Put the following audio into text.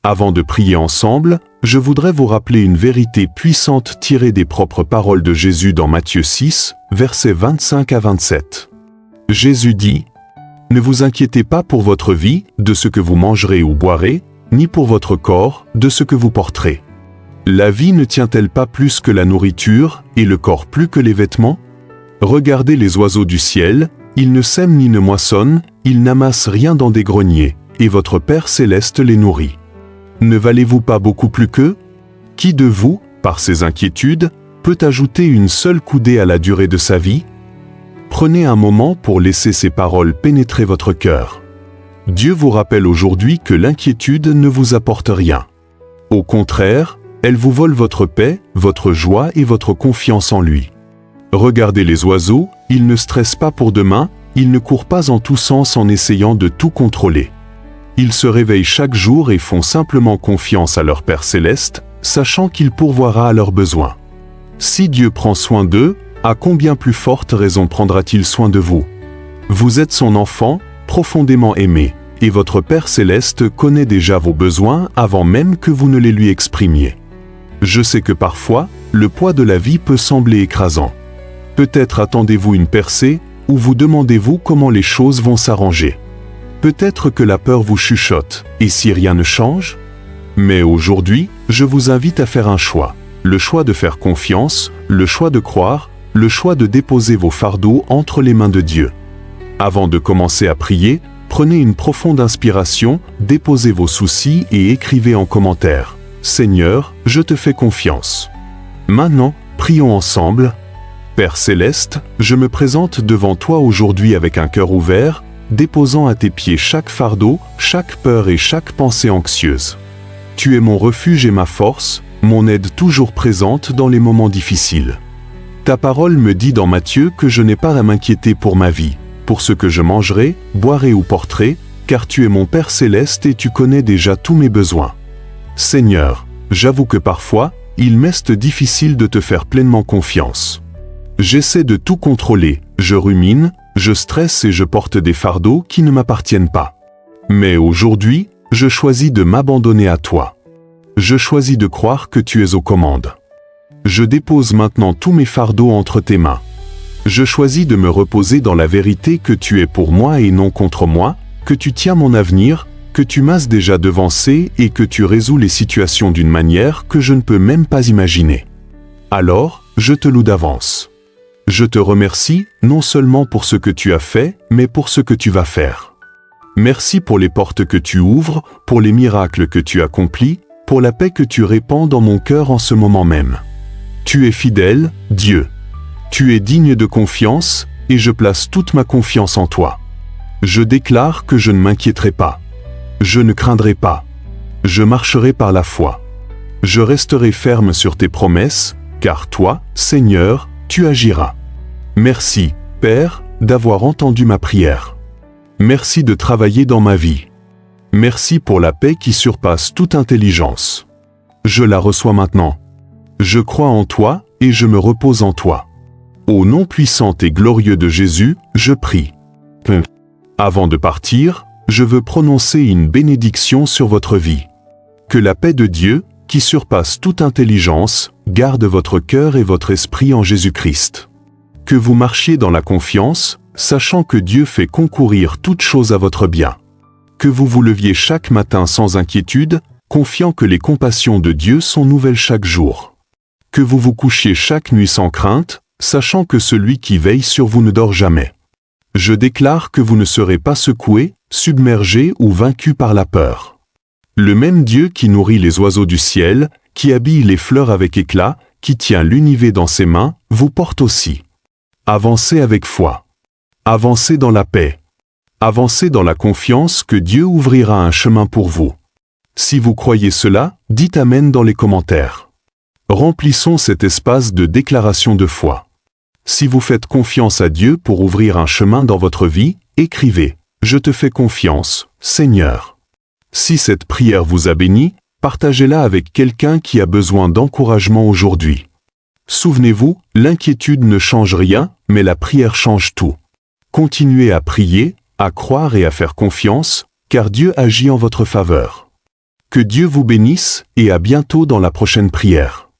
Avant de prier ensemble, je voudrais vous rappeler une vérité puissante tirée des propres paroles de Jésus dans Matthieu 6, versets 25 à 27. Jésus dit : « Ne vous inquiétez pas pour votre vie, de ce que vous mangerez ou boirez, ni pour votre corps, de ce que vous porterez. La vie ne tient-elle pas plus que la nourriture, et le corps plus que les vêtements ? Regardez les oiseaux du ciel, ils ne sèment ni ne moissonnent, ils n'amassent rien dans des greniers, et votre Père céleste les nourrit. Ne valez-vous pas beaucoup plus qu'eux ? Qui de vous, par ses inquiétudes, peut ajouter une seule coudée à la durée de sa vie ? Prenez un moment pour laisser ces paroles pénétrer votre cœur. Dieu vous rappelle aujourd'hui que l'inquiétude ne vous apporte rien. Au contraire, elle vous vole votre paix, votre joie et votre confiance en lui. Regardez les oiseaux, ils ne stressent pas pour demain, ils ne courent pas en tous sens en essayant de tout contrôler. Ils se réveillent chaque jour et font simplement confiance à leur Père céleste, sachant qu'il pourvoira à leurs besoins. Si Dieu prend soin d'eux, à combien plus forte raison prendra-t-il soin de vous ? Vous êtes son enfant, profondément aimé, et votre Père céleste connaît déjà vos besoins avant même que vous ne les lui exprimiez. Je sais que parfois, le poids de la vie peut sembler écrasant. Peut-être attendez-vous une percée, ou vous demandez-vous comment les choses vont s'arranger. Peut-être que la peur vous chuchote, et si rien ne change ? Mais aujourd'hui, je vous invite à faire un choix. Le choix de faire confiance, le choix de croire, le choix de déposer vos fardeaux entre les mains de Dieu. Avant de commencer à prier, prenez une profonde inspiration, déposez vos soucis et écrivez en commentaire : « Seigneur, je te fais confiance. » Maintenant, prions ensemble. Père céleste, je me présente devant toi aujourd'hui avec un cœur ouvert, déposant à tes pieds chaque fardeau, chaque peur et chaque pensée anxieuse. Tu es mon refuge et ma force, mon aide toujours présente dans les moments difficiles. Ta parole me dit dans Matthieu que je n'ai pas à m'inquiéter pour ma vie, pour ce que je mangerai, boirai ou porterai, car tu es mon Père céleste et tu connais déjà tous mes besoins. Seigneur, j'avoue que parfois, il m'est difficile de te faire pleinement confiance. J'essaie de tout contrôler, je rumine, je stresse et je porte des fardeaux qui ne m'appartiennent pas. Mais aujourd'hui, je choisis de m'abandonner à toi. Je choisis de croire que tu es aux commandes. Je dépose maintenant tous mes fardeaux entre tes mains. Je choisis de me reposer dans la vérité que tu es pour moi et non contre moi, que tu tiens mon avenir, que tu m'as déjà devancé et que tu résous les situations d'une manière que je ne peux même pas imaginer. Alors, je te loue d'avance. Je te remercie, non seulement pour ce que tu as fait, mais pour ce que tu vas faire. Merci pour les portes que tu ouvres, pour les miracles que tu accomplis, pour la paix que tu répands dans mon cœur en ce moment même. Tu es fidèle, Dieu. Tu es digne de confiance, et je place toute ma confiance en toi. Je déclare que je ne m'inquiéterai pas. Je ne craindrai pas. Je marcherai par la foi. Je resterai ferme sur tes promesses, car toi, Seigneur, tu agiras. Merci, Père, d'avoir entendu ma prière. Merci de travailler dans ma vie. Merci pour la paix qui surpasse toute intelligence. Je la reçois maintenant. Je crois en toi et je me repose en toi. Au nom puissant et glorieux de Jésus, je prie. Avant de partir, je veux prononcer une bénédiction sur votre vie. Que la paix de Dieu, qui surpasse toute intelligence, garde votre cœur et votre esprit en Jésus-Christ. Que vous marchiez dans la confiance, sachant que Dieu fait concourir toutes choses à votre bien. Que vous vous leviez chaque matin sans inquiétude, confiant que les compassions de Dieu sont nouvelles chaque jour. Que vous vous couchiez chaque nuit sans crainte, sachant que celui qui veille sur vous ne dort jamais. Je déclare que vous ne serez pas secoués, submergés ou vaincus par la peur. Le même Dieu qui nourrit les oiseaux du ciel, qui habille les fleurs avec éclat, qui tient l'univers dans ses mains, vous porte aussi. Avancez avec foi. Avancez dans la paix. Avancez dans la confiance que Dieu ouvrira un chemin pour vous. Si vous croyez cela, dites Amen dans les commentaires. Remplissons cet espace de déclaration de foi. Si vous faites confiance à Dieu pour ouvrir un chemin dans votre vie, écrivez « Je te fais confiance, Seigneur ». Si cette prière vous a béni, partagez-la avec quelqu'un qui a besoin d'encouragement aujourd'hui. Souvenez-vous, l'inquiétude ne change rien, mais la prière change tout. Continuez à prier, à croire et à faire confiance, car Dieu agit en votre faveur. Que Dieu vous bénisse et à bientôt dans la prochaine prière.